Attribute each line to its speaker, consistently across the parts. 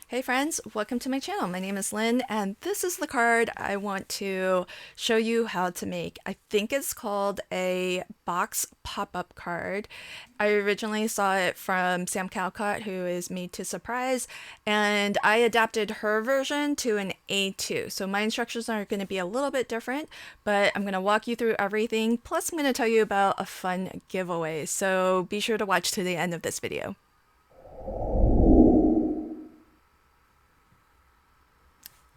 Speaker 1: Hey friends, welcome to my channel. My name is Lynn and this is the card I want to show you how to make. I think it's called a box pop-up card. I originally saw it from Sam Calcott, who is Made to Surprise, and I adapted her version to an A2. So my instructions are going to be a little bit different, but I'm going to walk you through everything. Plus I'm going to tell you about a fun giveaway. So be sure to watch to the end of this video.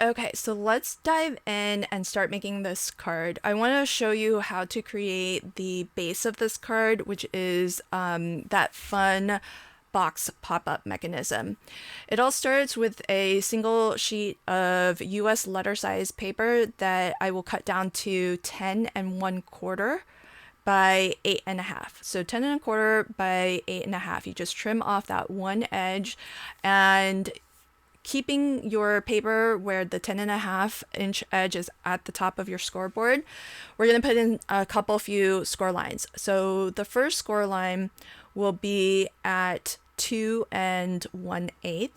Speaker 1: Okay, so let's dive in and start making this card. I want to show you how to create the base of this card, which is that fun box pop-up mechanism. It all starts with a single sheet of US letter size paper that I will cut down to 10 1/4 by 8 1/2. So 10 1/4 by 8 1/2. You just trim off that one edge, and keeping your paper where the 10 1/2-inch edge is at the top of your scoreboard, we're going to put in a few score lines. So the first score line will be at 2 1/8,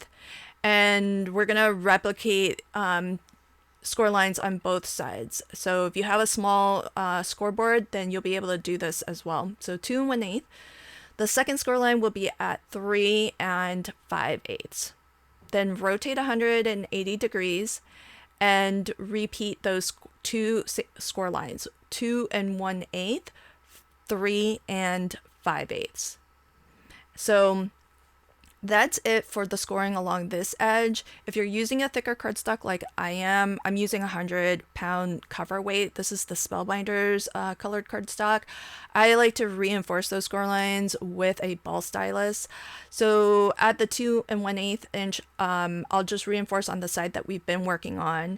Speaker 1: and we're going to replicate score lines on both sides. So if you have a small scoreboard, then you'll be able to do this as well. So 2 1/8. The second score line will be at 3 5/8. Then rotate 180 degrees and repeat those two score lines, 2 1/8, 3 5/8. So that's it for the scoring along this edge. If you're using a thicker cardstock like I am, I'm using 100-pound cover weight. This is the Spellbinders colored cardstock. I like to reinforce those score lines with a ball stylus. So at the 2 1/8 inch, I'll just reinforce on the side that we've been working on.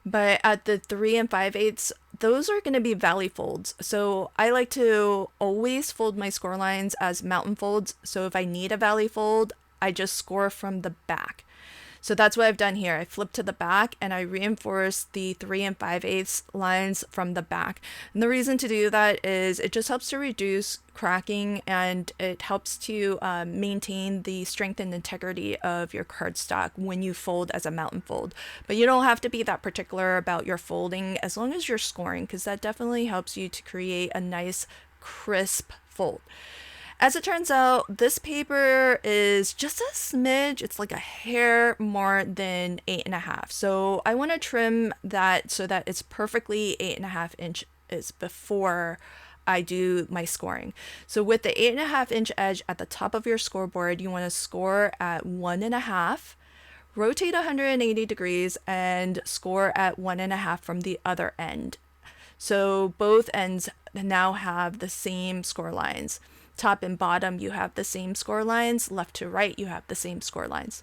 Speaker 1: But at the 3 5/8, those are going to be valley folds. So I like to always fold my score lines as mountain folds. So if I need a valley fold, I just score from the back. So that's what I've done here. I flip to the back and I reinforce the 3 5/8 lines from the back. And the reason to do that is it just helps to reduce cracking, and it helps to maintain the strength and integrity of your cardstock when you fold as a mountain fold. But you don't have to be that particular about your folding as long as you're scoring, because that definitely helps you to create a nice crisp fold. As it turns out, this paper is just a smidge, it's like a hair more than 8 1/2. So I want to trim that so that it's perfectly 8 1/2 inches before I do my scoring. So with the 8 1/2-inch edge at the top of your scoreboard, you want to score at 1 1/2, rotate 180 degrees, and score at 1 1/2 from the other end. So both ends now have the same score lines. Top and bottom, you have the same score lines. Left to right, you have the same score lines.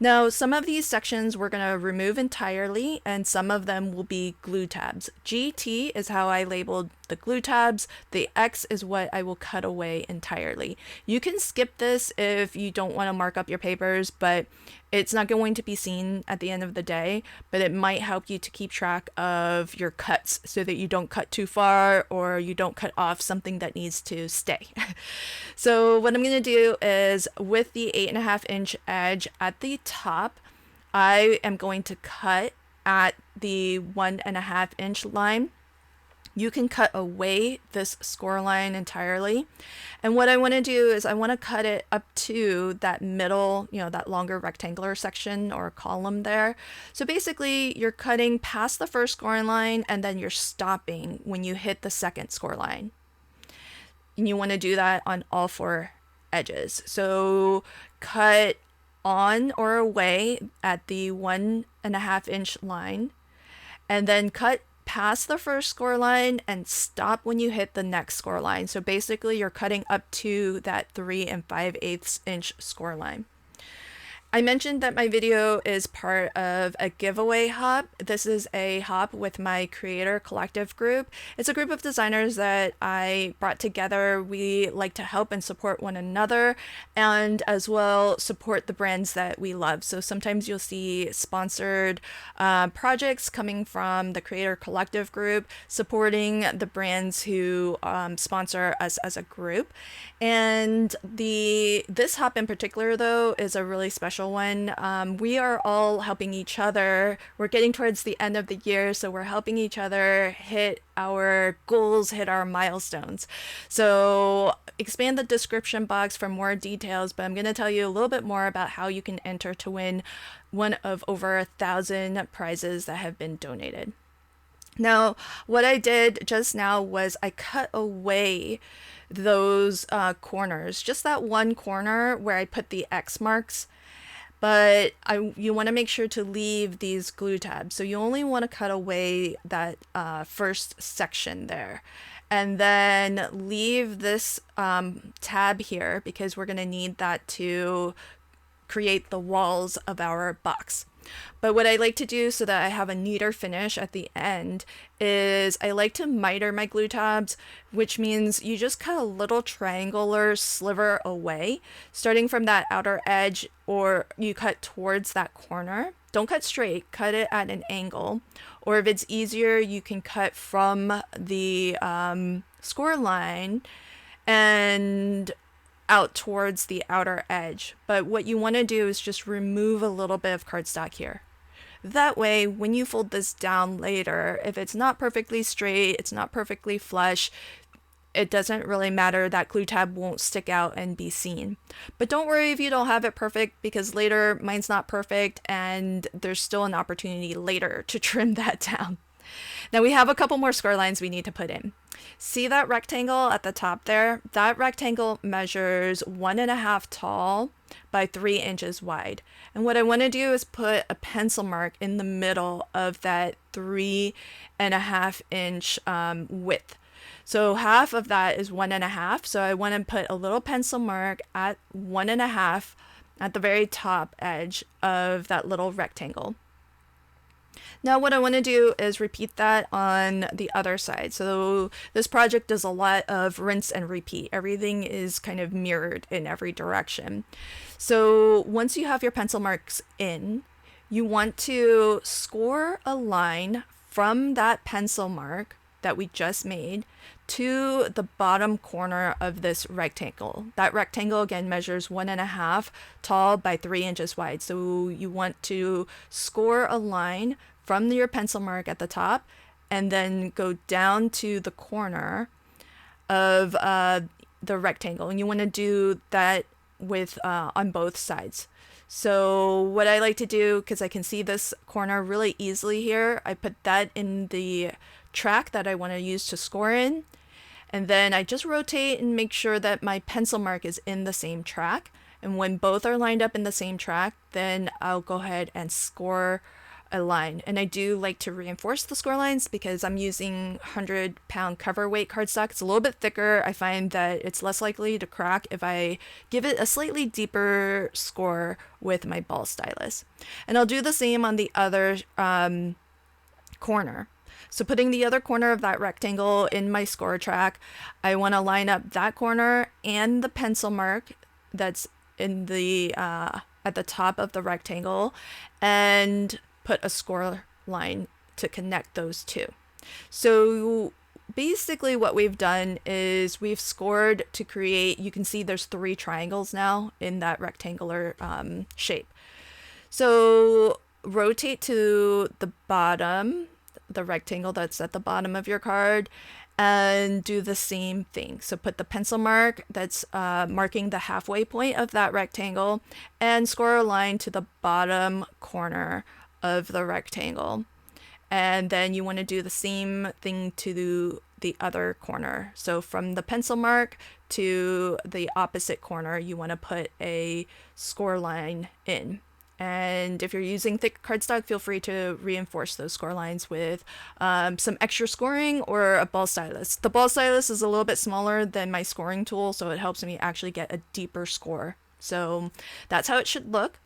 Speaker 1: Now, some of these sections we're going to remove entirely, and some of them will be glue tabs. GT is how I labeled the glue tabs. The X is what I will cut away entirely. You can skip this if you don't want to mark up your papers, but it's not going to be seen at the end of the day, but it might help you to keep track of your cuts so that you don't cut too far or you don't cut off something that needs to stay. So what I'm going to do is, with the 8 1/2-inch edge at the top, I am going to cut at the 1 1/2-inch line. You can cut away this score line entirely. And what I want to do is I want to cut it up to that middle, that longer rectangular section or column there. So basically you're cutting past the first scoring line and then you're stopping when you hit the second score line. And you want to do that on all 4 edges. So cut on or away at the 1 1/2-inch line, and then cut past the first score line and stop when you hit the next score line. So basically you're cutting up to that 3 5/8 inch score line. I mentioned that my video is part of a giveaway hop. This is a hop with my creator collective group. It's a group of designers that I brought together. We like to help and support one another, and as well support the brands that we love. So sometimes you'll see sponsored projects coming from the creator collective group, supporting the brands who sponsor us as a group. And this hop in particular, though, is a really special special one. We are all helping each other. We're getting towards the end of the year, so we're helping each other hit our goals, hit our milestones. So expand the description box for more details, but I'm going to tell you a little bit more about how you can enter to win one of over 1,000 prizes that have been donated. Now, what I did just now was I cut away those corners, just that one corner where I put the X marks, but you want to make sure to leave these glue tabs. So you only want to cut away that first section there. And then leave this tab here because we're going to need that to create the walls of our box. But what I like to do so that I have a neater finish at the end is I like to miter my glue tabs, which means you just cut a little triangular sliver away, starting from that outer edge, or you cut towards that corner. Don't cut straight, cut it at an angle. Or if it's easier, you can cut from the score line and out towards the outer edge. But what you want to do is just remove a little bit of cardstock here. That way, when you fold this down later, if it's not perfectly straight, it's not perfectly flush, it doesn't really matter. That glue tab won't stick out and be seen. But don't worry if you don't have it perfect, because later mine's not perfect and there's still an opportunity later to trim that down. Now we have a couple more score lines we need to put in. See that rectangle at the top there? That rectangle measures 1.5 tall by 3 inches wide. And what I want to do is put a pencil mark in the middle of that 3.5 inch width. So half of that is 1.5. So I want to put a little pencil mark at 1.5 at the very top edge of that little rectangle. Now what I want to do is repeat that on the other side. So this project does a lot of rinse and repeat. Everything is kind of mirrored in every direction. So once you have your pencil marks in, you want to score a line from that pencil mark that we just made to the bottom corner of this rectangle. That rectangle again measures 1.5 tall by 3 inches wide. So you want to score a line from your pencil mark at the top and then go down to the corner of the rectangle. And you want to do that with on both sides. So what I like to do, because I can see this corner really easily here, I put that in the track that I want to use to score in. And then I just rotate and make sure that my pencil mark is in the same track. And when both are lined up in the same track, then I'll go ahead and score a line. And I do like to reinforce the score lines because I'm using 100-pound cover weight cardstock. It's a little bit thicker. I find that it's less likely to crack if I give it a slightly deeper score with my ball stylus. And I'll do the same on the other corner. So putting the other corner of that rectangle in my score track, I want to line up that corner and the pencil mark that's in the at the top of the rectangle and put a score line to connect those two. So basically what we've done is we've scored to create, you can see there's 3 triangles now in that rectangular shape. So rotate to the bottom, the rectangle that's at the bottom of your card, and do the same thing. So put the pencil mark that's marking the halfway point of that rectangle and score a line to the bottom corner of the rectangle. And then you want to do the same thing to the other corner. So from the pencil mark to the opposite corner, you want to put a score line in. And if you're using thick cardstock, feel free to reinforce those score lines with some extra scoring or a ball stylus. The ball stylus is a little bit smaller than my scoring tool, so it helps me actually get a deeper score. So that's how it should look.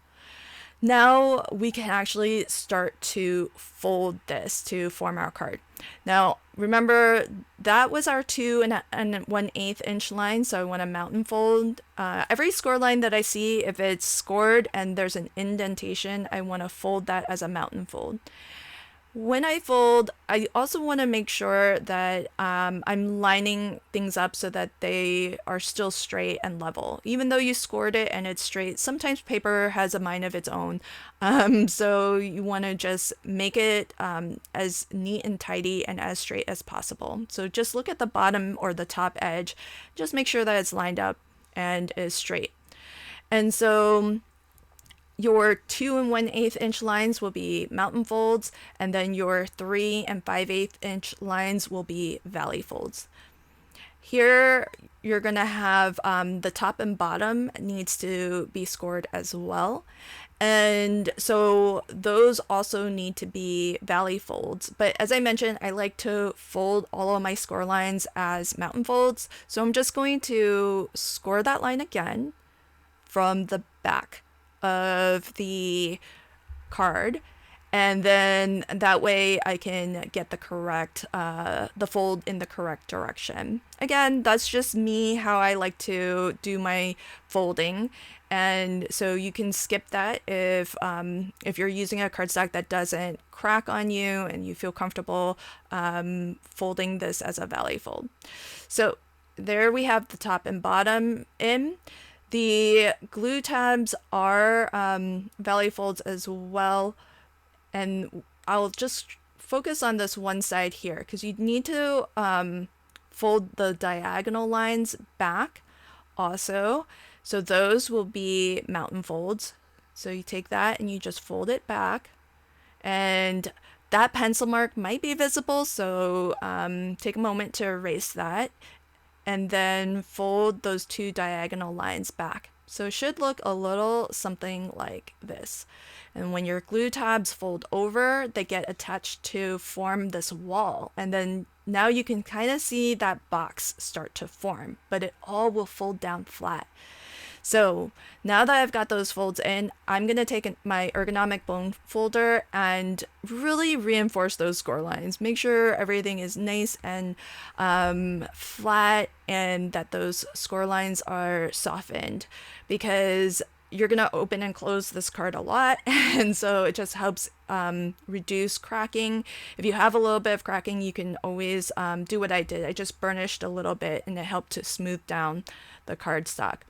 Speaker 1: Now we can actually start to fold this to form our card. Now remember that was our 2 1/8 inch line, so I want to mountain fold. Every score line that I see, if it's scored and there's an indentation, I want to fold that as a mountain fold. When I fold, I also want to make sure that I'm lining things up so that they are still straight and level. Even though you scored it and it's straight, sometimes paper has a mind of its own. So you want to just make it as neat and tidy and as straight as possible. So just look at the bottom or the top edge, just make sure that it's lined up and is straight. And so your 2 1/8 inch lines will be mountain folds, and then your 3 5/8 inch lines will be valley folds. Here, you're going to have the top and bottom needs to be scored as well. And so those also need to be valley folds. But as I mentioned, I like to fold all of my score lines as mountain folds. So I'm just going to score that line again from the back of the card, and then that way I can get the correct the fold in the correct direction. Again, that's just me, how I like to do my folding, and so you can skip that if you're using a cardstock that doesn't crack on you and you feel comfortable folding this as a valley fold. So there we have the top and bottom in. The glue tabs are valley folds as well, and I'll just focus on this one side here because you need to fold the diagonal lines back also. So those will be mountain folds. So you take that and you just fold it back, and that pencil mark might be visible, so take a moment to erase that. And then fold those 2 diagonal lines back. So it should look a little something like this. And when your glue tabs fold over, they get attached to form this wall. And then now you can kind of see that box start to form, but it all will fold down flat. So now that I've got those folds in, I'm going to take my ergonomic bone folder and really reinforce those score lines. Make sure everything is nice and flat, and that those score lines are softened, because you're going to open and close this card a lot, and so it just helps reduce cracking. If you have a little bit of cracking, you can always do what I did. I just burnished a little bit, and it helped to smooth down the cardstock.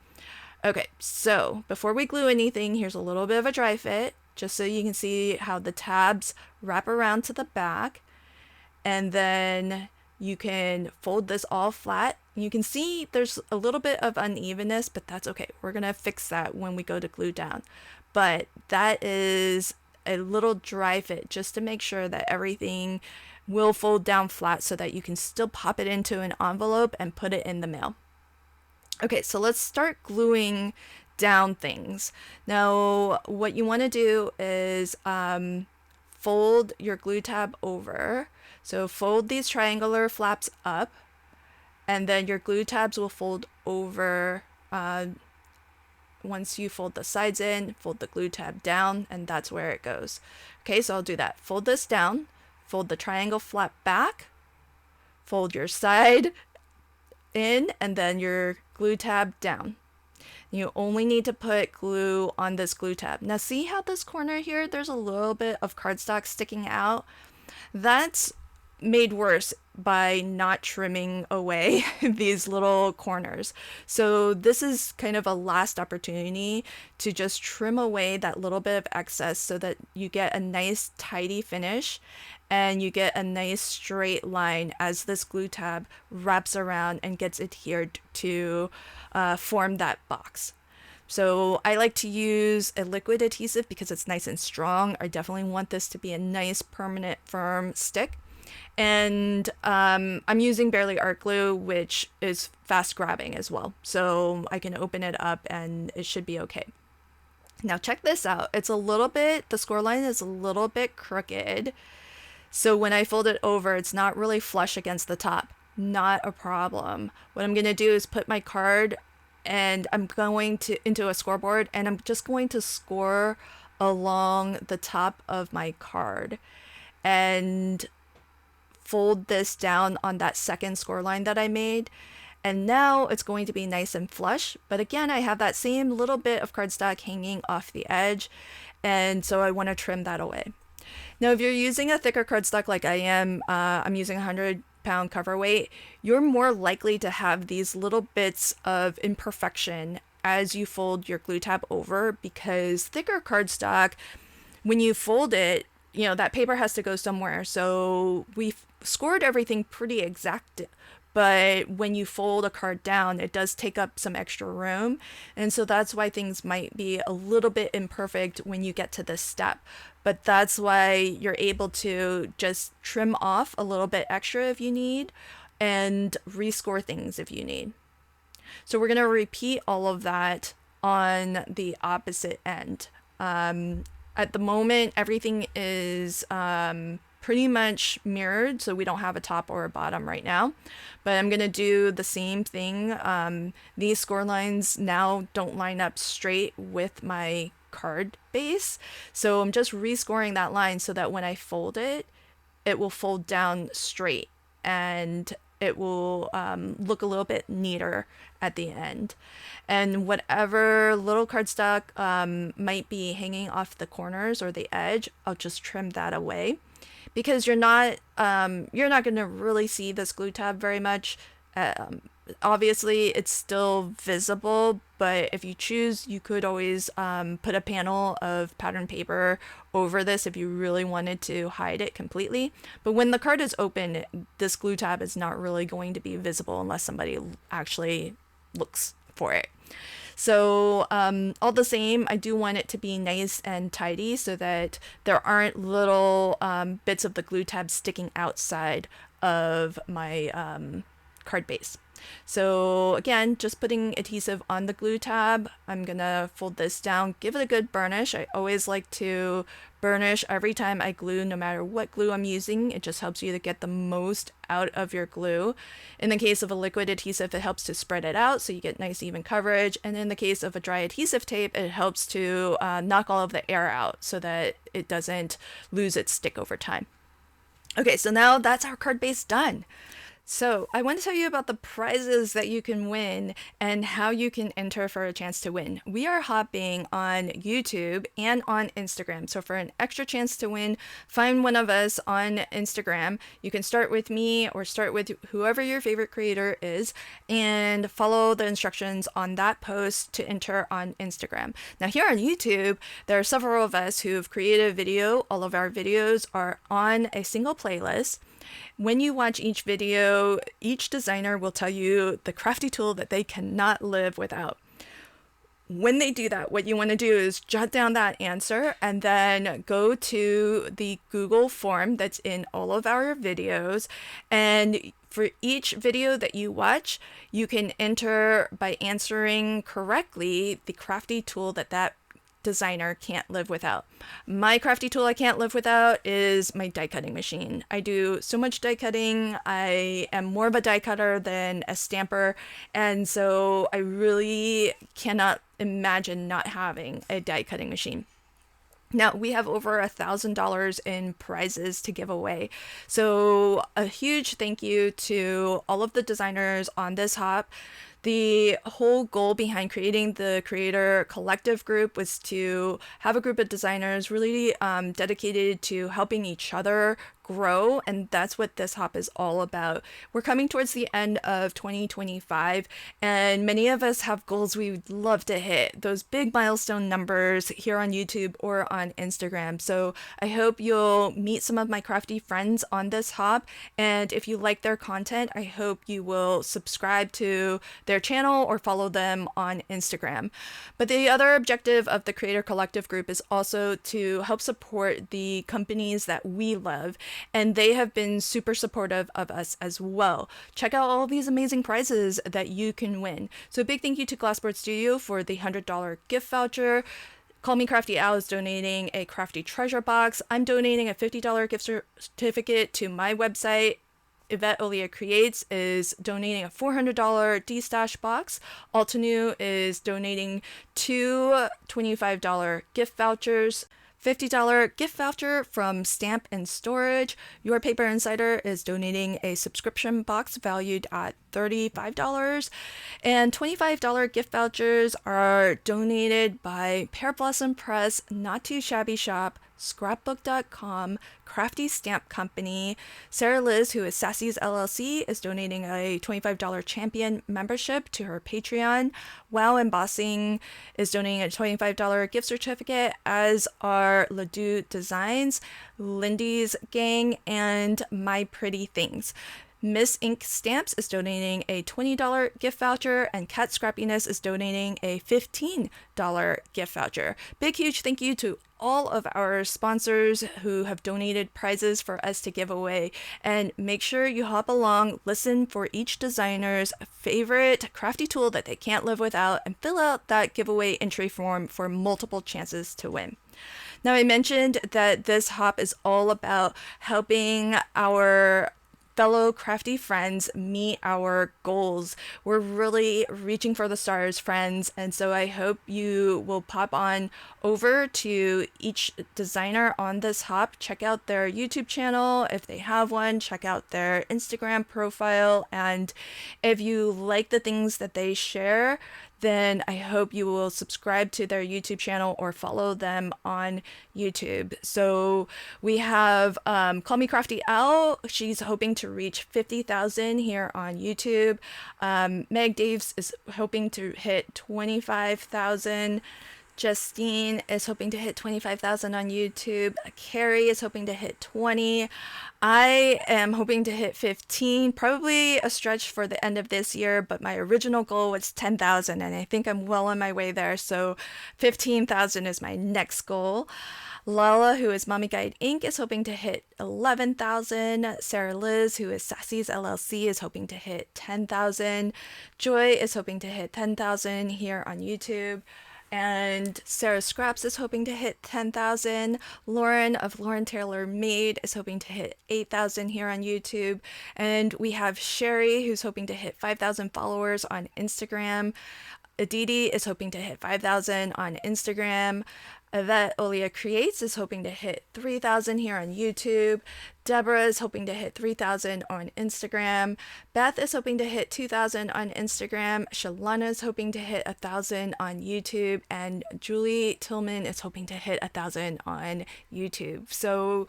Speaker 1: Okay, so before we glue anything, here's a little bit of a dry fit, just so you can see how the tabs wrap around to the back. And then you can fold this all flat. You can see there's a little bit of unevenness, but that's okay. We're gonna fix that when we go to glue down. But that is a little dry fit, just to make sure that everything will fold down flat so that you can still pop it into an envelope and put it in the mail. Okay, so let's start gluing down things. Now, what you want to do is fold your glue tab over. So fold these triangular flaps up, and then your glue tabs will fold over. Once you fold the sides in, fold the glue tab down, and that's where it goes. Okay, so I'll do that. Fold this down, fold the triangle flap back, fold your side in, and then your glue tab down. You only need to put glue on this glue tab. Now see how this corner here, there's a little bit of cardstock sticking out? That's made worse by not trimming away these little corners. So this is kind of a last opportunity to just trim away that little bit of excess so that you get a nice tidy finish and you get a nice straight line as this glue tab wraps around and gets adhered to form that box. So I like to use a liquid adhesive because it's nice and strong. I definitely want this to be a nice permanent firm stick. And I'm using Barely Art Glue, which is fast grabbing as well. So I can open it up and it should be okay. Now check this out. It's a little bit, the score line is a little bit crooked. So when I fold it over, it's not really flush against the top. Not a problem. What I'm going to do is put my card and I'm going to into a scoreboard, and I'm just going to score along the top of my card and fold this down on that second score line that I made. And now it's going to be nice and flush, but again, I have that same little bit of cardstock hanging off the edge, and so I want to trim that away. Now, if you're using a thicker cardstock like I am, I'm using 100-pound cover weight, you're more likely to have these little bits of imperfection as you fold your glue tab over, because thicker cardstock, when you fold it, that paper has to go somewhere. So we've scored everything pretty exact, but when you fold a card down, it does take up some extra room. And so that's why things might be a little bit imperfect when you get to this step. But that's why you're able to just trim off a little bit extra if you need, and rescore things if you need. So we're going to repeat all of that on the opposite end. At the moment, everything is pretty much mirrored, so we don't have a top or a bottom right now. But I'm going to do the same thing. These score lines now don't line up straight with my card base, so I'm just rescoring that line so that when I fold it, it will fold down straight and it will look a little bit neater at the end. And whatever little cardstock might be hanging off the corners or the edge, I'll just trim that away, because you're not going to really see this glue tab very much. Obviously, it's still visible, but if you choose, you could always put a panel of pattern paper over this if you really wanted to hide it completely. But when the card is open, this glue tab is not really going to be visible unless somebody actually looks for it. So all the same, I do want it to be nice and tidy so that there aren't little bits of the glue tab sticking outside of my card base. So again, just putting adhesive on the glue tab. I'm gonna fold this down, give it a good burnish. I always like to burnish every time I glue, no matter what glue I'm using. It just helps you to get the most out of your glue. In the case of a liquid adhesive, it helps to spread it out so you get nice even coverage. And in the case of a dry adhesive tape, it helps to knock all of the air out so that it doesn't lose its stick over time. Okay, so now that's our card base done. So I want to tell you about the prizes that you can win and how you can enter for a chance to win. We are hopping on YouTube and on Instagram. So for an extra chance to win, find one of us on Instagram. You can start with me or start with whoever your favorite creator is and follow the instructions on that post to enter on Instagram. Now here on YouTube, there are several of us who've created a video. All of our videos are on a single playlist. When you watch each video, each designer will tell you the crafty tool that they cannot live without. When they do that, what you want to do is jot down that answer and then go to the Google form that's in all of our videos. And for each video that you watch, you can enter by answering correctly the crafty tool that designer can't live without. My crafty tool I can't live without is my die cutting machine. I do so much die cutting. I am more of a die cutter than a stamper, and so I really cannot imagine not having a die cutting machine. Now, we have over $1,000 in prizes to give away. So a huge thank you to all of the designers on this hop. The whole goal behind creating the Creator Collective group was to have a group of designers really dedicated to helping each other grow, and that's what this hop is all about. We're coming towards the end of 2025, and many of us have goals we would love to hit, those big milestone numbers here on YouTube or on Instagram. So I hope you'll meet some of my crafty friends on this hop, and if you like their content, I hope you will subscribe to their channel or follow them on Instagram. But the other objective of the Creator Collective group is also to help support the companies that we love, and they have been super supportive of us as well. Check out all these amazing prizes that you can win. So a big thank you to Glassboard Studio for the $100 gift voucher. Call Me Crafty Al is donating a crafty treasure box. I'm donating a $50 gift certificate to my website. Yvette Olia Creates is donating a $400 D-Stash box. Altenew is donating two $25 gift vouchers. $50 gift voucher from Stamp and Storage. Your Paper Insider is donating a subscription box valued at $35. And $25 gift vouchers are donated by Pear Blossom Press, Not Too Shabby Shop, Scrapbook.com, Crafty Stamp Company, Sarah Liz, who is Sassy's LLC, is donating a $25 champion membership to her Patreon. Wow Embossing is donating a $25 gift certificate, as are Ledoux Designs, Lindy's Gang, and My Pretty Things. Miss Ink Stamps is donating a $20 gift voucher, and Cat Scrappiness is donating a $15 gift voucher. Big, huge thank you to all of our sponsors who have donated prizes for us to give away. And make sure you hop along, listen for each designer's favorite crafty tool that they can't live without, and fill out that giveaway entry form for multiple chances to win. Now, I mentioned that this hop is all about helping our fellow crafty friends meet our goals. We're really reaching for the stars, friends, and so I hope you will pop on over to each designer on this hop, check out their YouTube channel if they have one, check out their Instagram profile, and if you like the things that they share, then I hope you will subscribe to their YouTube channel or follow them on YouTube. So we have Call Me Crafty Owl. She's hoping to reach 50,000 here on YouTube. Meg Daves is hoping to hit 25,000. Justine is hoping to hit 25,000 on YouTube. Carrie is hoping to hit 20. I am hoping to hit 15, probably a stretch for the end of this year, but my original goal was 10,000, and I think I'm well on my way there, so 15,000 is my next goal. Lala, who is Mommy Guide Inc., is hoping to hit 11,000. Sarah Liz, who is Sassy's LLC, is hoping to hit 10,000. Joy is hoping to hit 10,000 here on YouTube. And Sarah Scraps is hoping to hit 10,000. Lauren of Lauren Taylor Made is hoping to hit 8,000 here on YouTube. And we have Sherry, who's hoping to hit 5,000 followers on Instagram. Aditi is hoping to hit 5,000 on Instagram. Yvette Olia Creates is hoping to hit 3,000 here on YouTube. Deborah is hoping to hit 3,000 on Instagram. Beth is hoping to hit 2,000 on Instagram. Shalana is hoping to hit 1,000 on YouTube. And Julie Tillman is hoping to hit 1,000 on YouTube. So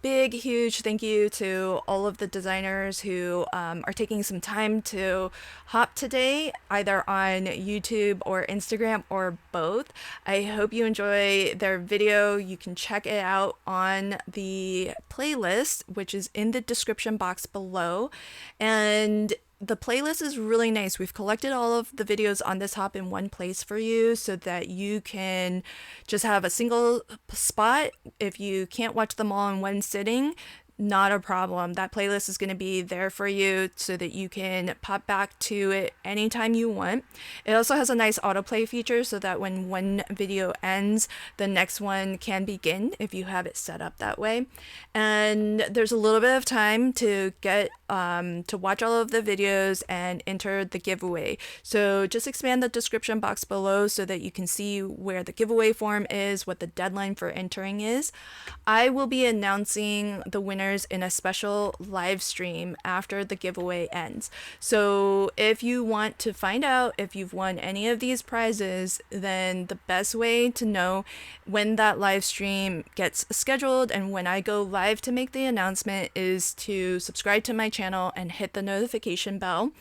Speaker 1: big, huge thank you to all of the designers who are taking some time to hop today, either on YouTube or Instagram or both. I hope you enjoy their video. You can check it out on the playlist, which is in the description box below. And the playlist is really nice. We've collected all of the videos on this hop in one place for you so that you can just have a single spot. If you can't watch them all in one sitting, not a problem. That playlist is going to be there for you so that you can pop back to it anytime you want. It also has a nice autoplay feature so that when one video ends, the next one can begin if you have it set up that way. And there's a little bit of time to get to watch all of the videos and enter the giveaway. So just expand the description box below so that you can see where the giveaway form is, what the deadline for entering is. I will be announcing the winners in a special live stream after the giveaway ends. So if you want to find out if you've won any of these prizes, then the best way to know when that live stream gets scheduled and when I go live to make the announcement is to subscribe to my channel and hit the notification bell.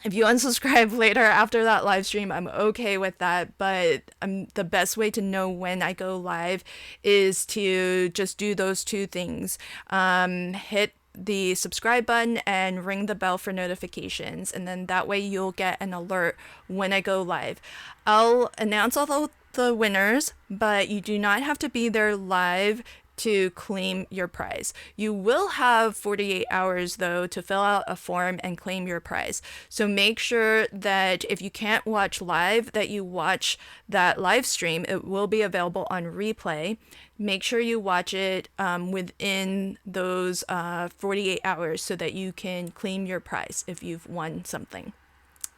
Speaker 1: If you unsubscribe later after that live stream, I'm okay with that, but the best way to know when I go live is to just do those two things. Hit the subscribe button and ring the bell for notifications, and then that way you'll get an alert when I go live. I'll announce all the winners, but you do not have to be there live to claim your prize. You will have 48 hours though to fill out a form and claim your prize. So make sure that if you can't watch live, that you watch that live stream. It will be available on replay. Make sure you watch it within those 48 hours so that you can claim your prize if you've won something.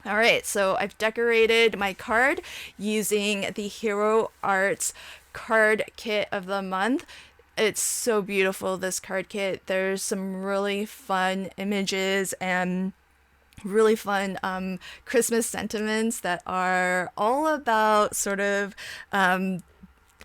Speaker 1: All right, so I've decorated my card using the Hero Arts card kit of the month. It's so beautiful, this card kit. There's some really fun images and really fun Christmas sentiments that are all about sort of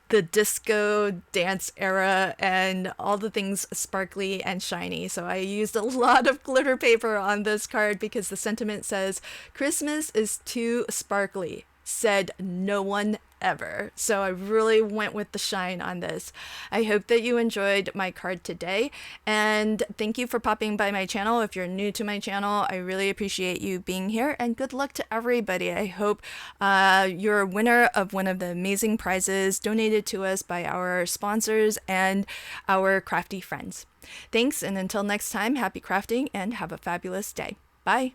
Speaker 1: the disco dance era and all the things sparkly and shiny. So I used a lot of glitter paper on this card because the sentiment says, Christmas is too sparkly, said no one ever. So I really went with the shine on this. I hope that you enjoyed my card today, and thank you for popping by my channel. If you're new to my channel, I really appreciate you being here, and good luck to everybody. I hope you're a winner of one of the amazing prizes donated to us by our sponsors and our crafty friends. Thanks, and until next time, happy crafting and have a fabulous day. Bye.